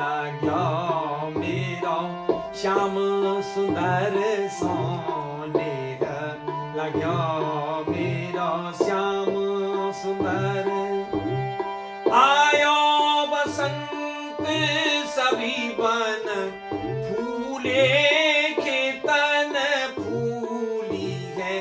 लाग्यो मेरो श्याम सुंदर सोने लाग्यो मेरो श्याम सुंदर। आयो बसंत सभी वन फूले खेतन फूली है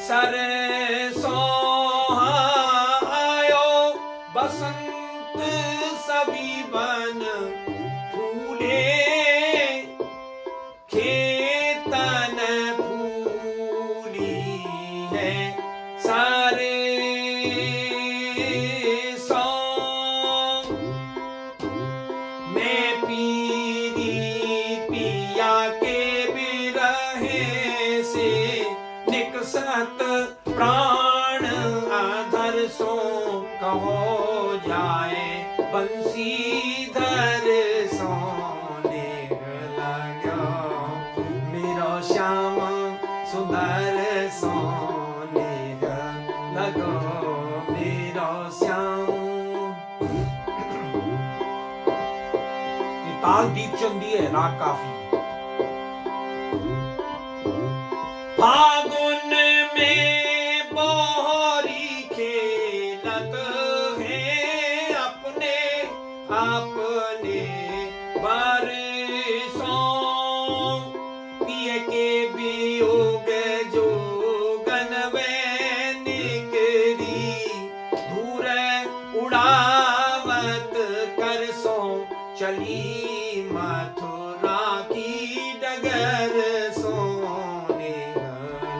सरसों। आयो बसंत सभी वन फूले खेतन फूली है सरसों। मैं पीरी पिया के बिरहे से निकसत प्राण अधर सो कहो जाए बंसीधर सोने लाग्यो मेरो श्याम सुंदर सोने लगो मेरो श्याम। ताल दीपचंदी है, राग काफी। फागुन में बोहरी खेलत है अपने अपने बरसों। पिए के वियोग जोगन में निकरी धूर उड़ावत कर सो चली मथुरा की डगर सोने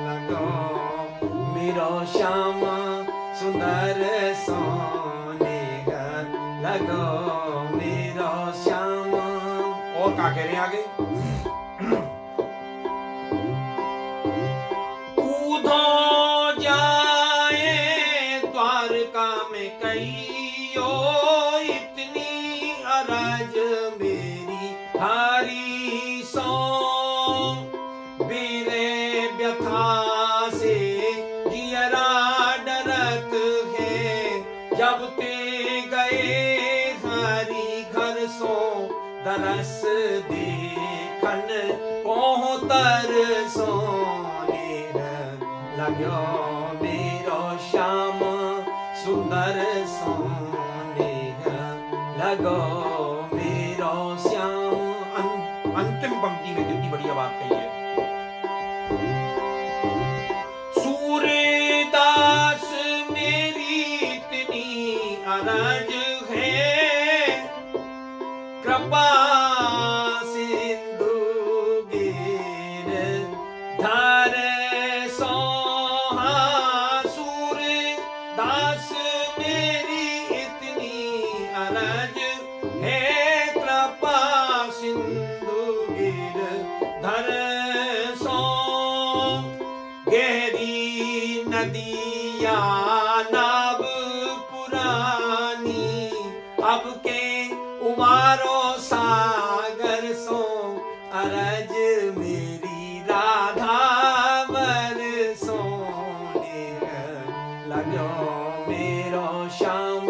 लगो मेरो श्याम सुंदर सोने लगो मेरो श्याम। और क्या कह रहे हैं आगे? कूदो जाए द्वारका में कईयो इतनी अरज मेरी हरी सो। बेरे व्यथा से जियरा डरत है जब ते गए हरी घर सो। दरस देखन पहुतर सोने लाग्यो मेरो श्याम सुंदर सोने लगो मेरो श्याम। अंतिम पंक्ति में कितनी बढ़िया बात कही है। सूरदास मेरी इतनी अरज है कृपा सिंधु गिर धर सो। सूरदास मेरी इतनी अरज है कृपा सिंधु गिर धर सो। गहरी नदिया नाव पुरानी अब के उमारो सागर सो। अरज मेरी राधा वर सोने लगो मेरो श्याम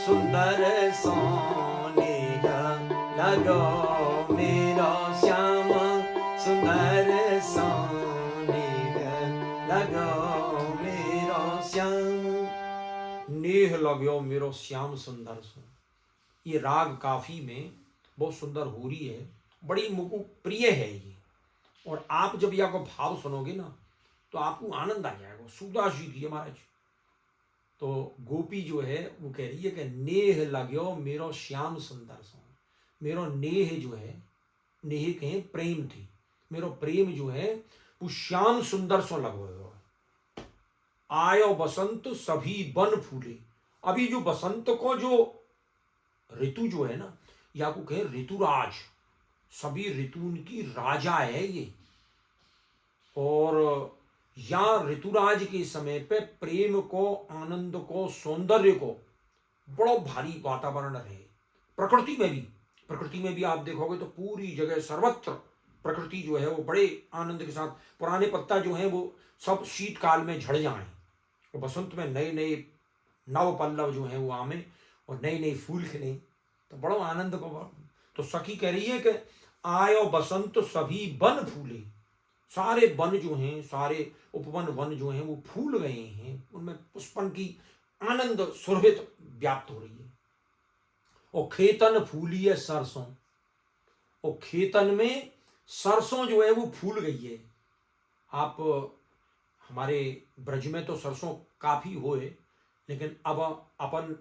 सुंदर सोने लगो मेरो श्याम सुंदर सोने लगो मेरो श्याम। नेह लगो मेरो श्याम सुंदर सो। ये राग काफी में बहुत सुंदर होरी है, बड़ी मुझको प्रिय है ये। और आप जब यह को भाव सुनोगे ना तो आपको आनंद आ जाएगा। सूदास जी की महाराज तो गोपी जो है वो कह रही है कि नेह लाग्यो मेरो श्याम सुंदर सो। मेरो नेह जो है, नेह कहें प्रेम थी, मेरो प्रेम जो है वो श्याम सुंदर सो लगो। आयो बसंत सभी बन फूले। अभी जो बसंत को जो ऋतु जो है ना, या को कहे ऋतुराज, सभी ऋतु की राजा है ये। और यहाँ ऋतुराज के समय पे प्रेम को, आनंद को, सौंदर्य को बड़ा भारी वातावरण रहे। प्रकृति में भी आप देखोगे तो पूरी जगह सर्वत्र प्रकृति जो है वो बड़े आनंद के साथ, पुराने पत्ता जो है वो सब शीतकाल में झड़ जाएं और बसंत में नए नए नव पल्लव जो है वो आमे और नए नए फूल खिले, तो बड़ा आनंद को तो सखी कह रही है कि आयो बसंत सभी वन फूले, सारे वन जो हैं, सारे उपवन वन जो हैं वो फूल गए हैं, उनमें पुष्पन की आनंद सुरभित व्याप्त हो रही है। और खेतन फूली है सरसों, और खेतन में सरसों जो है वो फूल गई है। आप हमारे ब्रज में तो सरसों काफी होए, लेकिन अब अपन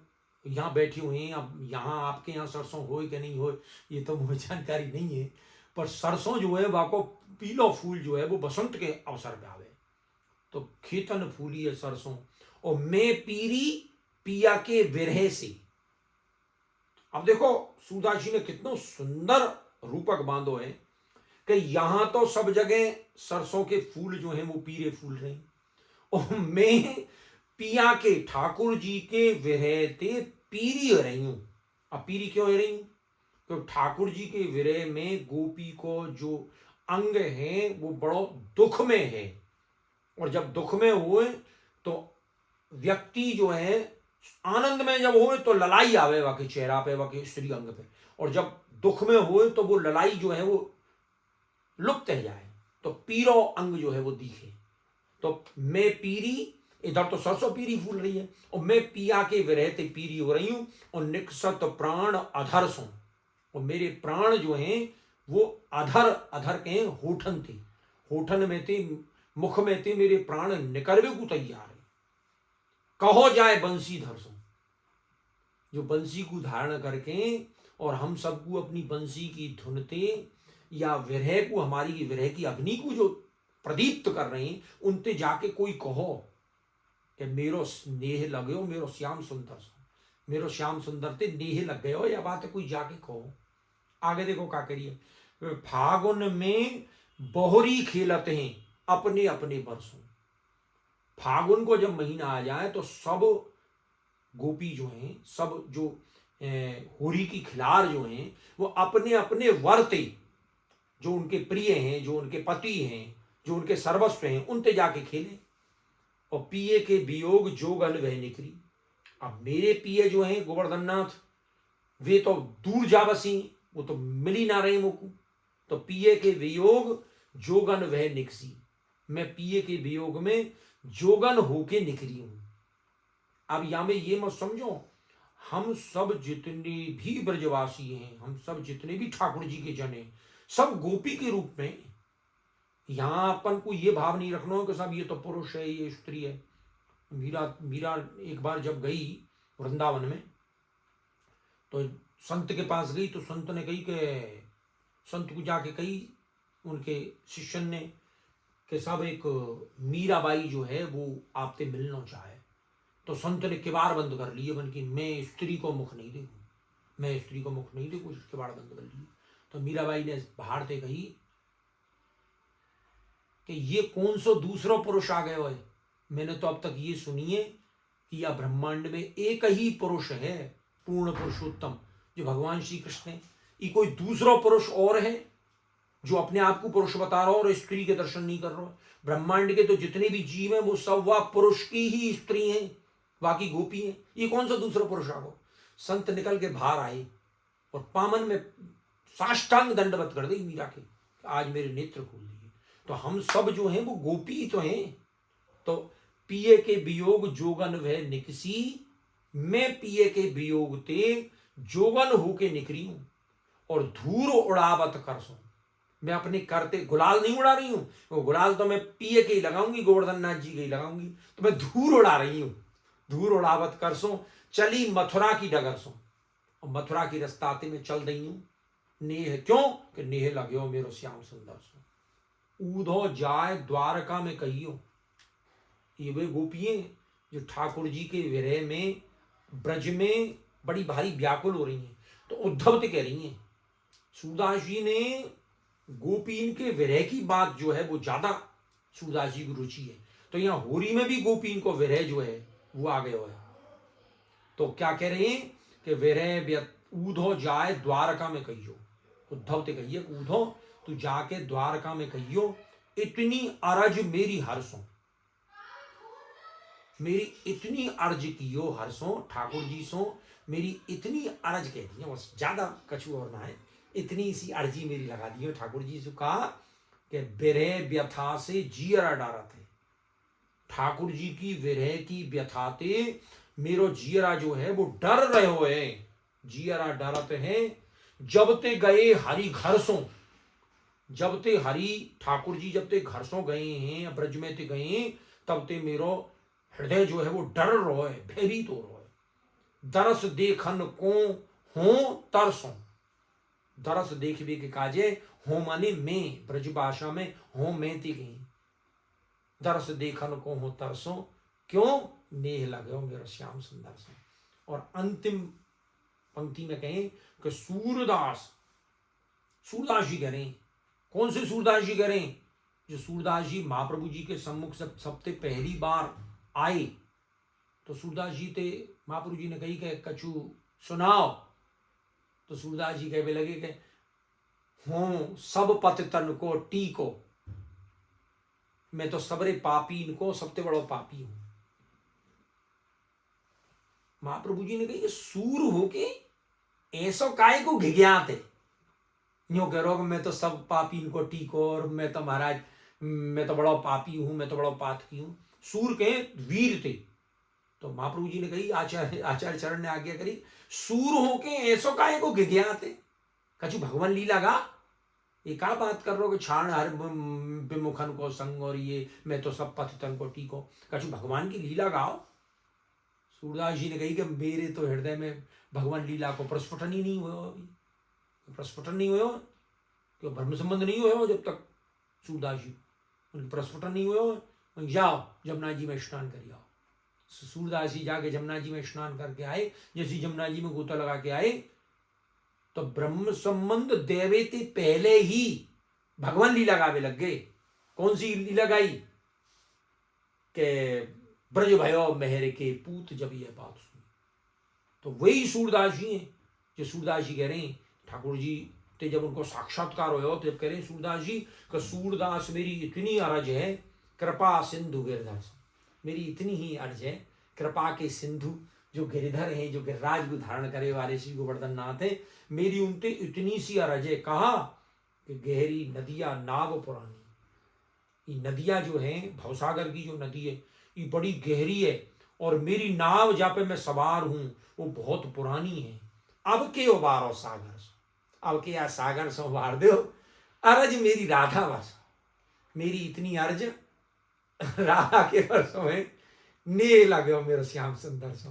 यहाँ बैठे हुए हैं, अब यहाँ आपके यहाँ सरसों होए कि नहीं होए ये तो मुझे जानकारी नहीं है, पर सरसों जो है वाको पीलो फूल जो है वो बसंत के अवसर पे आवे। तो खेतन फूली है सरसों, और मैं पीरी पिया के विरह से। अब देखो सूरदास जी ने कितना सुंदर रूपक बांधो है कि यहां तो सब जगह सरसों के फूल जो हैं वो पीले फूल रहे हैं, और मैं पिया के ठाकुर जी के विरह ते पीरी हो रही हूं। अब पीरी क्यों हो रही हूं? तो ठाकुर जी के विरह में गोपी को जो अंग है वो बड़ो दुख में है, और जब दुख में हुए तो व्यक्ति जो है आनंद में जब हुए तो ललाई आवे वाके चेहरा पे, वाके स्त्री अंग पे, और जब दुख में हुए तो वो ललाई जो है वो लुप्त है जाए, तो पीरो अंग जो है वो दिखे। तो मैं पीरी, इधर तो सरसों पीरी फूल रही है, और मैं पिया के विरह ते पीरी हो रही हूं, और निकसत प्राण अधर सो, और मेरे प्राण जो हैं वो अधर, अधर के होठन थे, होठन में थे, मुख में थे, मेरे प्राण निकलवे को तैयार है। कहो जाए बंसी धर सो, जो बंसी को धारण करके और हम सबको अपनी बंसी की धुनते या विरह को, हमारी विरह की अग्नि को जो प्रदीप्त कर रहे हैं, उनते जाके कोई कहो कि मेरो स्नेह लगे हो, मेरो श्याम सुंदर सो, मेरो श्याम सुंदर ते नेह लग गए हो, या बात है कोई जाके कहो। आगे देखो क्या करिए, फागुन में बहुरी खेलते हैं अपने अपने बरसों। फागुन को जब महीना आ जाए तो सब गोपी जो हैं, सब जो होरी की खिलार जो हैं, वो अपने अपने वर्ते, जो उनके प्रिय हैं, जो उनके पति हैं, जो उनके सर्वस्व हैं, उनते जाके खेलें। और पिए के वियोग जोगन वह निकरी। अब मेरे पिए जो हैं गोवर्धन नाथ, वे तो दूर जा बसी, वो तो मिली ना रही मुझको, तो पिए के वियोग जोगन वह निकसी, मैं पिए के वियोग में जोगन होके निकली हूं। अब यहां में ये मत समझो हम सब जितने भी ब्रजवासी हैं, हम सब जितने भी ठाकुर जी के जन हैं, सब गोपी के रूप में। यहां अपन को ये भाव नहीं रखना हो कि सब ये तो पुरुष है, ये स्त्री है। मीरा एक बार जब गई वृंदावन में, तो संत के पास गई, तो संत ने कही कि, संत को जाके कही उनके शिष्यन ने कि सब एक मीराबाई जो है वो आपसे मिलना चाहे। तो संत ने किवाड़ बंद कर लिए, बन की मैं स्त्री को मुख नहीं देखूं, मैं स्त्री को मुख नहीं देखूं, किवाड़ बंद कर लिए। तो मीराबाई ने बाहर से कही कि ये कौन सो दूसरा पुरुष आ गए हो, मैंने तो अब तक ये सुनिए कि यह ब्रह्मांड में एक ही पुरुष है, पूर्ण पुरुषोत्तम, जो भगवान श्री कृष्ण है। ये कोई दूसरा पुरुष और है जो अपने आप को पुरुष बता रहा हो और स्त्री के दर्शन नहीं कर रहा हो? ब्रह्मांड के तो जितने भी जीव हैं वो सब वह पुरुष की ही स्त्री हैं, बाकी गोपी हैं, ये कौन सा दूसरा पुरुष आ गो? संत निकल के बाहर आए और पामन में साष्टांग दंडवत कर दी मीरा के, आज मेरे नेत्र खोल दिए। तो हम सब जो हैं वो गोपी तो हैं। तो पिए के वियोग जोगन वह निकसी, मैं पिए के वियोग ते जोगन होके निकली हूं, और धूर उड़ावत कर सो, मैं अपने करते गुलाल नहीं उड़ा रही हूं, वो गुलाल तो मैं पिए के ही लगाऊंगी, गोवर्धन नाथ जी के ही लगाऊंगी, तो मैं धूर उड़ा रही हूं। धूर उड़ावत कर सो चली मथुरा की डगर सो, और मथुरा की रस्ताते में चल रही हूं। नेह क्यों कि नेह लग्यो मेरो श्याम सुंदर सो, ऊधो जाए द्वारका में कहियो। ये वे गोपियां जो ठाकुर जी के विरह में ब्रज में बड़ी भारी व्याकुल हो रही हैं। तो उद्धव तो कह रही हैं, सूरदास जी ने गोपीन के विरह की बात जो है वो ज्यादा सूरदास जी की रुचि है। तो यहाँ होरी में भी गोपीन को विरह जो है वो आ गया है। तो क्या कह रहे हैं कि विरह ऊधो जाए द्वारका में कहियो, उद्धव ते कहिए ऊधो तू जाके द्वारका में कहियो, इतनी अरज मेरी हरसों, मेरी इतनी अर्ज कियो हरसों, ठाकुर जी सो मेरी इतनी अरज कह दी है, बस ज्यादा कछु और ना है, इतनी सी अर्जी मेरी लगा दी है ठाकुर जी से कहा कि विरह व्यथा से जियरा डारा थे। ठाकुर जी की विरह की व्यथा ते मेरो जियरा जो है वो डर रहे हो है। जियरा डरत है जब ते गए हरि घर सो। जब ते हरि ठाकुर जी जब ते घर सो गए हैं ब्रज में ते गए तब ते मेरो हृदय जो है वो डर रो है, भयभीत हो रो है। दरस देखन को हो तरसों। दरस देखबे के काजे हो माने मैं, ब्रज भाषा में हो मैं ती गई। दरस देखन को हो तरसों क्यों नेह लगे मेरा श्याम सुंदर से। और अंतिम पंक्ति में कहें कि सूरदास, सूरदास जी कह रहे हैं। कौन से सूरदास जी कह रहे हैं? जो सूरदास जी महाप्रभु जी के सम्मुख सबसे पहली बार आए तो सूरदास जी थे, महाप्रभु जी ने कही कि कछु सुनाओ। तो सूरदास जी कहने लगे कि हूं सब पतितन को टीको, मैं तो सबरे पापी इनको सबसे बड़ो पापी हूं। महाप्रभु जी ने कही सूर होके ऐसो काय को घिघ्यात है, यूं कह रहा मैं तो सब पापी इनको टीको और मैं तो महाराज मैं तो बड़ा पापी हूं, मैं तो बड़ा पातकी हूं। सूर के वीर थे। तो महाप्रभु जी ने कही आचार्य चरण ने आज्ञा करी सूर होके ऐसो काय को घिघ्यात है, कछु भगवान लीला गा। ये क्या बात कर रहे हो कि छाण हर विमुखन को संग और ये मैं तो सब पतितन को टीको, कछु भगवान की लीला गाओ। सूरदास जी ने कही कि मेरे तो हृदय में भगवान लीला को प्रस्फुटन ही नहीं हुआ, अभी प्रस्फुटन नहीं हुआ क्यों ब्रह्म संबंध नहीं हुआ जब तक सूरदास जी उनकी प्रस्फुटन नहीं हुआ। जाओ जमुना जी में स्नान कर आओ। सूरदास जी जाके जमुना जी में स्नान करके आए। जैसे जमुना जी में गोता लगा के आए तो ब्रह्म संबंध देवे ते पहले ही भगवान लीला गावे लग गए। कौन सी लीला गाई के ब्रज भयो मेहर के पूत जब ये बात सुनी। तो वही सूरदास जी हैं जो सूरदास जी कह रहे हैं ठाकुर जी ते जब उनको साक्षात्कार हो तो जब कह रहे हैं सूरदास जी का सूरदास मेरी इतनी अरज है कृपा सिंधु गिरधर, मेरी इतनी ही अर्ज है कृपा के सिंधु जो गिरधर हैं जो गिरिराज को धारण करे वाले श्री गोवर्धन नाथ है, मेरी उनते इतनी सी अर्ज है। कहा कि गहरी नदियां नाव पुरानी, ये नदियां जो हैं भवसागर की जो नदी है ये बड़ी गहरी है और मेरी नाव जहाँ पे मैं सवार हूं वो बहुत पुरानी है। अब के उबारो सागर सो, अब के या सागर सो उबार दो अर्ज मेरी राधा बस, मेरी इतनी अर्ज राधा के वर्षों में ने लगे मेरा श्याम सुंदर सो।